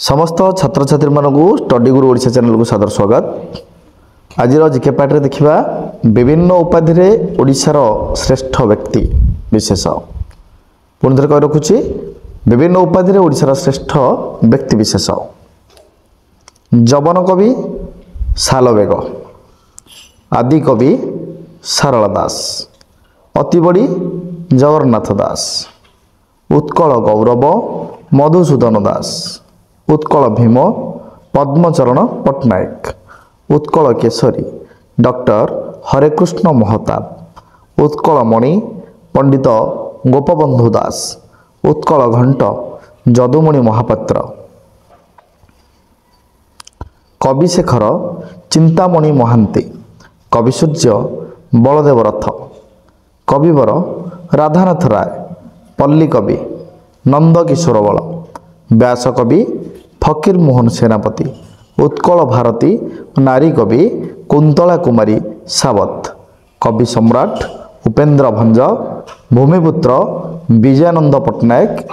समस्त छात्र छात्री मानू स्टडी गुरु ओडिशा चैनल को सादर स्वागत। आज जीके पाठ में देखा विभिन्न उपाधि रे ओडिशार श्रेष्ठ व्यक्ति विशेष पुणी थे कही रखुची विभिन्न उपाधि रे ओडिशार श्रेष्ठ व्यक्ति विशेष। जवन कवि सालवेग, आदि कवि सारला दास, अति बड़ी जगन्नाथ दास, उत्कल गौरव मधुसूदन दास, उत्कल भीम पद्मचरण पट्टनायक, उत्कल केशरी डॉक्टर हरेकृष्ण महताब, उत्कल मणि पंडित गोपबंधु दास, उत्कल घंट जदुमणि महापात्र, कविशेखर चिंतामणि महांती, कविसूर्य बलदेव रथ, कविवर राधानाथ राय, पल्ली कवि नंदकिशोर बल, व्यास कवि फकीर मोहन सेनापति, उत्कल भारती नारी कवि कुंतला कुमारी सावत, कवि सम्राट उपेन्द्र भंज, भूमिपुत्र विजयानंद पट्टनायक।